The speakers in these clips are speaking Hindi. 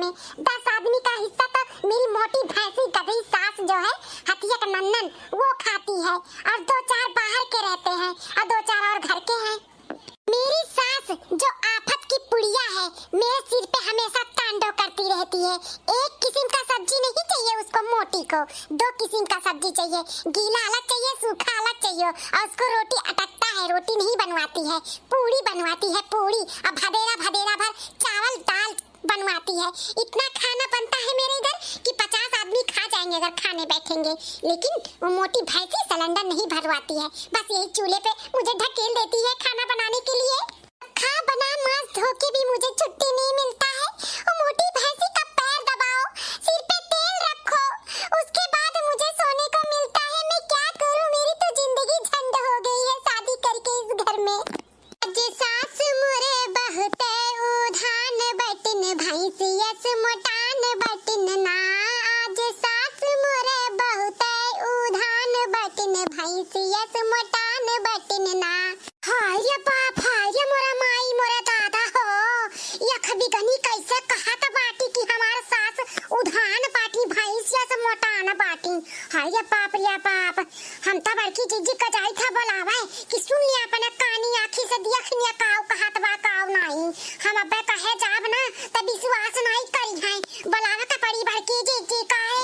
में 10 आदमी का हिस्सा तो मेरी मोटी भैंसी गधी सास जो है हथिया का नन्नन वो खाती है, और 2-4 बाहर के रहते हैं और 2-4 और घर के हैं। मेरी सास जो आफत की पुड़िया है मेरे सिर पे हमेशा तांडव करती रहती है। एक किस्म का सब्जी नहीं चाहिए उसको, मोटी को 2 किस्म का सब्जी चाहिए, गीला अलग चाहिए, सूखा अलग चाहिए, और उसको रोटी अटकता है, रोटी नहीं बनवाती है, पूड़ी बनवाती है, पूड़ी, और भदेरा भदेरा भर चावल दाल बनवाती है। इतना खाना बनता है मेरे इधर कि 50 आदमी खा जाएंगे अगर खाने बैठेंगे, लेकिन वो मोटी भैंसी सिलेंडर नहीं भरवाती है, बस यही चूल्हे पे मुझे ढकेल देती है खाना बनाने के लिए। खा बना मांस धो के भी मुझे छुट्टी नहीं मिलता है। वो मोटी भैंसी का पैर दबाओ, सिर पे तेल रखो, उसके बाद मुझे सोने को मिलता है। मैं क्या करूं, मेरी तो जिंदगी झंड हो गई है शादी करके इस घर में। आज सास मुरे बहुत उधान बटन भैंसियस मोटान बटन ना, आज सास मुरे बहुत उधान बटन भैंसियस मोटान बटन ना। हाय बाप, हाय मोरा माई मोरा दादा हो, यख बिगनी कैसे कहा था बाटी की हमार सास उधान बाटी भैंसियस मोटान बाटी। हाय बाप रे बाप, हम तो बड़की जीजी का जाई था बोलावे कि सुन लिया अपने कानी आंखी से देख लिया काव कहत बा काव नहीं, हम अबे कहे जाब ना तब विश्वास नहीं करी है, बोलावे का पड़ी बड़की जीजी का है।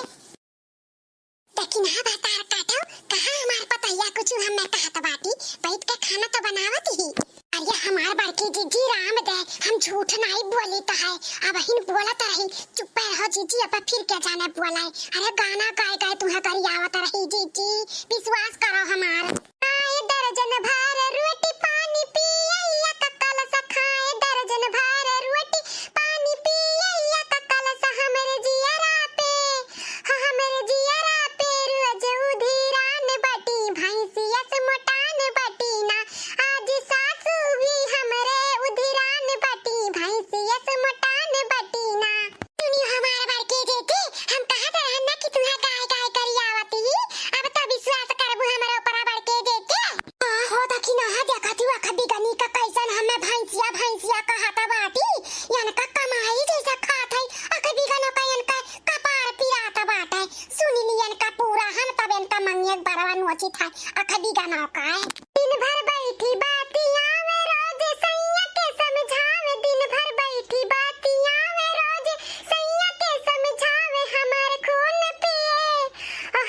लेकिन हाँ बता काटो कहाँ हमार पतैया कुछ हमें कहत बाटी बैठ के खाना तो बनावत ही। अरे हमार बड़की जीजी राम दे, हम झूठ नहीं बोली तो है, अब हिन बोलत रही चुप रहो जीजी, अब फिर क्या जाने बोलाए। अरे गाना गाए गाए तुम्हें करी आवत रही जीजी, विश्वास करो हमार। आए दर्जन भर रोटी पानी पिया ककल सखाए, दर्जन भर रोटी पानी पिया ककल स हमरे जियरा पे, हमरे जियरा पे रोज उधिरान बटी भैंसियस मोटान बटी ना, आज सासू भी हमरे उधिरान बटी भैंसियस मोटान बटी ना। सुनियो हमारे बड़के जेठी, हम कहत रहन ना कि तुम्हें गाय गाय करी आवती, अब तो विश्वास करबू हमरे ऊपर बड़के जेठी। हो दखी ना देखती वा खबी गनी का कैसन हमें भैंसिया भैंसिया कहत बाटी, यान का कमाई जैसा खात है, अखबी गनो का यान का कपार पिरात बाटे, सुनी लियन का पूरा हम तब इनका मंगियक बरवा नोची था, अखबी गनो का है। दिन भर बैठी बातियां में रोज सैया के समझावे, दिन भर बैठी बातियां में रोज सैया के समझावे, हमार खून पिए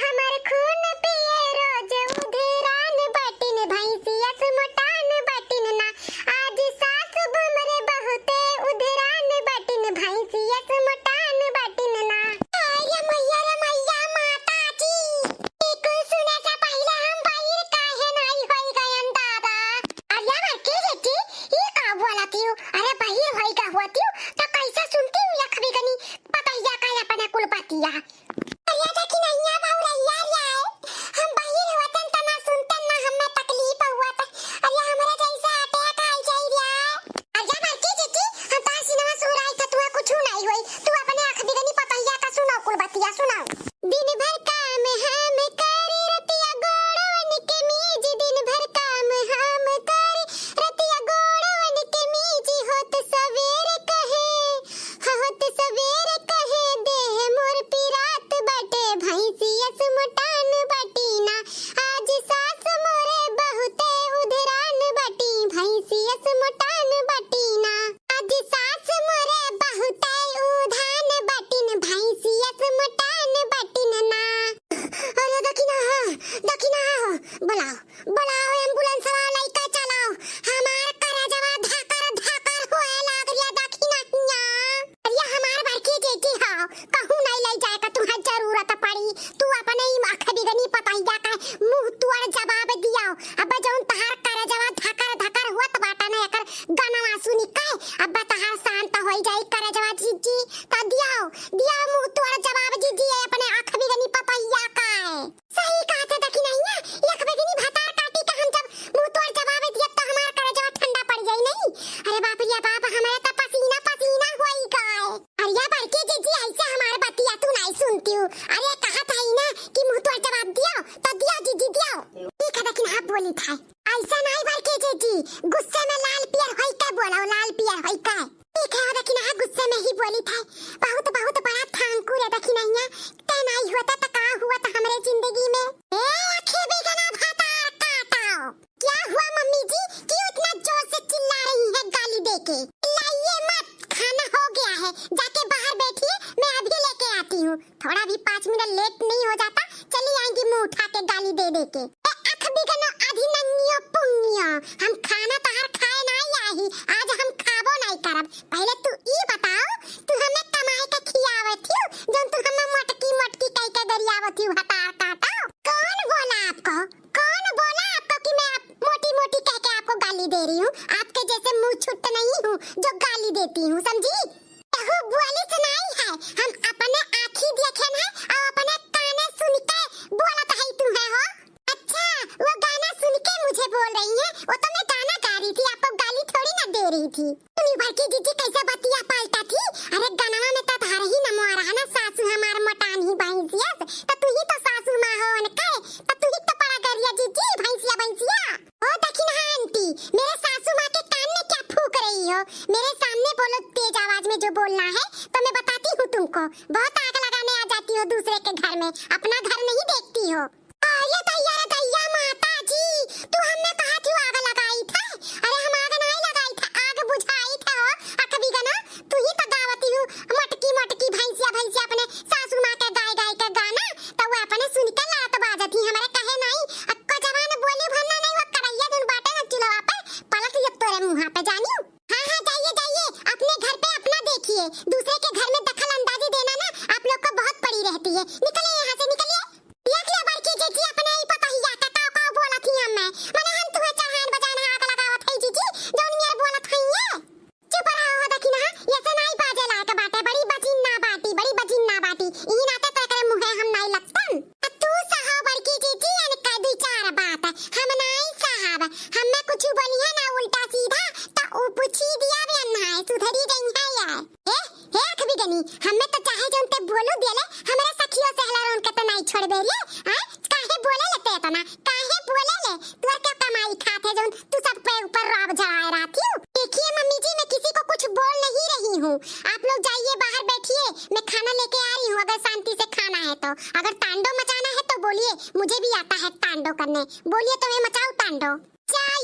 हमार खून पिए रोज उधिरान बटिन भैंसियस मोटान बटिन ना, आज सास बुमरे बहुते उधिरान बटिन भैंसियस मोटान बटिन ना। अरे मैया रे मैया माता जी, कुल सुने से पहले हम बाहर काहे नहीं होई गयन दादा। अरे बड़की जेठी ये का बोलती हूँ, अरे बाहर होई का होती हूँ तो कैसे सुनती हूँ यख बिगनी पतैया का अपने कुल पतिया। अरे देखी नहीं है बाउरैया रे, हम बाहर होतन त ना सुनतन ना हमें तकलीफ हुआ था, अरे हमरे जैसे अटैक आई जाई रे। अरे बड़की जेठी हम ता सिनेमा सो रही था, तू कुछ नहीं होई, तू अपने आँख बिगनी पतैया का सुनाओ कुल बतिया सुनाओ। दिन भर काम हम करी रतिया गोड़वन के मीज, दिन भर काम हम करी रतिया गोड़वन के मीज, होत सवेरे कहे देह मोर पिरात बटे भैंसियस मोटान बटी ना, आज सास मोरे बहुते उधरान बटी भैंसियस मोटान बटी ना, आज सास मोरे बहुते उधान बटिन भैंसियस मोटान बटिन ना। अरे दखिना बुलाओ एम्बुलेंस वाला का चलाओ, हमार करजवा धाकर धाकर होए लाग रिया दखिना हिया। अरे हमार बड़की जेठी हां, कहूं नहीं ले जाए का तुम्हें जरूरत पड़ी, तू अपने ही आँख बिगनी पतैया का मुंह तुअर जवाब दियाओ। अब जौन तहार करजवा धाकर धाकर होत बाटा ने एकर गनवा सुनी के अब तहार शांत होई जाई करजवा जीजी, त दियाओ मुंह तुअर जवाब जीजी अपने आँख बिगनी पतैया का। सही कहते दखी नहीं है, एक बिगनी भातार काटी के हम जब मुंह तुअर जवाब दिया तो हमार करजवा ठंडा पड़ जाई नहीं। अरे बाप रे बाप, हमारे तो पसीना पसीना होई गए। अरे बड़की जीजी ऐसे हमारे बतिया तू नहीं सुनती हूँ, अरे कहत है ना कि मुंह तुअर जवाब दियो तो दियो जीजी दियो। ठीक है लेकिन हाँ बोली था ऐसा नहीं बड़की जीजी, गुस्से में लाल पियर होई के बोलो, लाल पियर होई के। ठीक है लेकिन हाँ गुस्से में ही बोली था, बहुत है, जाके बाहर बैठिए, मैं अभी लेके आती हूँ। थोड़ा भी 5 मिनट लेट नहीं हो जाता, चली आएंगी मुंह उठा के गाली दे दे के। अख भी गनो आधी नंगियो पुंगियो, हम खाना तहार खाए नहीं आही, आज हम खाबो नहीं करब। पहले तू ई बताओ, तू हमें कमाए के खियावत थी, जौन तू हमें मटकी मटकी कह के गरियावत थी हतार काटा। कौन बोला आपको, कौन बोला आपको कि मैं मोटी मोटी कह के आपको गाली दे रही हूँ? आपके जैसे मुंह छुट नहीं हूँ जो गाली देती हूँ, समझी? कहू बोली सुनाई है, हम अपने आँखी देखे ना और अपने काने सुन के बोलत है तू है हो। अच्छा, वो गाना सुन के मुझे बोल रही है? वो तो मैं गाना गा रही थी, आपको गाली थोड़ी ना दे रही थी। तुम भर की जीजी कैसे बतिया पालता थी? अरे गाना में तो धार ही न मोरा ना, सासू हमार मटान ही भैंसिया, तो तू ही तो सासू माँ हो न के, तो तू ही तो पड़ा गरिया जीजी भैंसिया भैंसिया। ओ दखिन हाँ आंटी, मेरे सासू माँ के कान में क्या फूक रही हो? मेरे सामने बोलो तेज आवाज में जो बोलना है, तो मैं बताती हूँ तुमको। बहुत आग लगाने आ जाती हो दूसरे के घर में, अपना घर नहीं देखती हो। ये दैया माता जी, तू हमने कहा थी आग लगाई था? अरे हम आग नहीं लगाई था, आग बुझाई था हो। अकबी गना तू ही तो गावती हूँ मटकी मटकी भैंसिया भैंसिया अपने सासू माँ के गाय गाय के गाना, तो वो अपने सुन के लात बाजती हमारे कहे नहीं। अक्का जवान बोली भरना नहीं, वो करैया दुन बाटे न चुलवा पे पलक लिप तोरे मुँह पे जानियो। हाँ जाइए जाइए, अपने घर पे अपना देखिए, दूसरे के घर में दखल अंदाजी देना ना आप लोग को बहुत पड़ी रहती है। निकलिए यहाँ से, निकलिए। देख ले बड़की जीजी, अपने ही पता ही आता का बोला थी हमें, माने हम तुम्हें चढ़ान बजाना आग लगावत है जीजी, जौन मेरे बोलत है ये। चुप रहो दखिन हाँ, ये से नहीं बाजे लायक बाटे, बड़ी बचिन ना बाटी, ई नाते तो एकरे मुंहे हम नहीं लगतन। तू सहा बड़की जीजी, अन कह दू चार बात, हम नहीं साहब, हमें कुछ बोलिए ना उल्टा सीधा, तो ऊ पूछी दिया भी अन्ना सुधरी गई है यार। हे अखबी गनी, हमें तो चाहे जौन ते बोलू देले, हमारे सखियों से हलारों के तो नहीं छोड़बे रे। हां काहे बोले लेते तना, काहे बोले ले? तू क्या कमाई खाते जौन तू सब पे ऊपर राब जलाए रहती हूं? देखिए मम्मी जी, मैं किसी को कुछ बोल नहीं रही हूँ, आप लोग जाइए बाहर बैठिए, मैं खाना लेके आ रही हूँ, अगर शांति से खाना है तो। अगर तांडव मचाना है तो बोलिए, मुझे भी आता है तांडव करने, बोलिए तो मैं मचाऊं तांडव।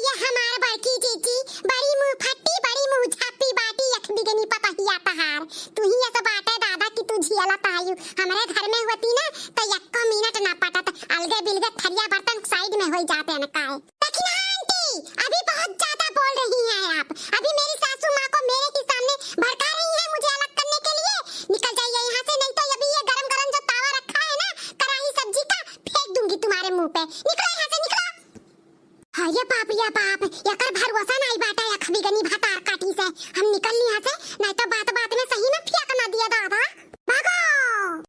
ये हमार बड़की जीजी बड़ी मुंह फट्टी, बड़ी मुंह झापी बाटी, अखबी गनी पता ही आता हार। तू ही ऐसा बाटे दादा कि तू झियाला तायू हमारे घर में होती ना, तो यक्का मिनट ना पटत, अलगे बिलगे थरिया बर्तन साइड में हो जाते न काहे। लेकिन आंटी अभी बहुत ज्यादा बोल रही हैं आप, अभी मेरी सासू माँ को मेरे ही सामने भड़का रही हैं मुझे अलग करने के लिए। निकल जाइए यहाँ से, नहीं तो अभी ये गरम गरम जो तावा रखा है ना कढ़ाई सब्जी का, फेंक दूंगी तुम्हारे मुंह पे। निकलो यहाँ से, निकलो। हाँ ये बाप यकर भरोसा नहीं बाटा अखबी गनी भातार काटी से, हम निकल यहाँ से, नहीं तो बात बात में सही में फेंक ना दिया दादा। भागो।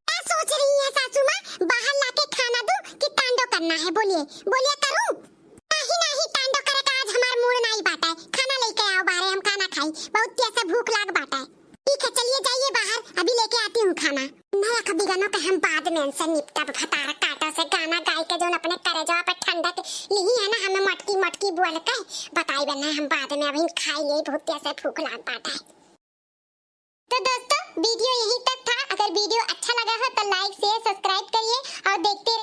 क्या सोच रही है सासू माँ, बाहर लाके खाना दूं कि तांडव करना है? बोलिए बोलिए करूं? नहीं तांडव करे का आज हमार मूड नहीं बाटा है, खाना लेके आओ बाहर, हम खाना खाई, बहुत तेज से भूख लाग बाटा है। ठीक है चलिए जाइए बाहर, अभी लेके आती हूँ खाना। नया कभी गानों का हम बाद में इनसे निपटा भतार काटा से गाना गाय के जो अपने करेजा पे ठंडक ली है ना, हमें मटकी मटकी बोल के बताई बना, हम बाद में अभी खाई ले, बहुत तेज से भूख लाग बाटा है। तो दोस्तों वीडियो यहीं तक था, अगर वीडियो अच्छा लगा हो तो लाइक शेयर सब्सक्राइब करिए और देखते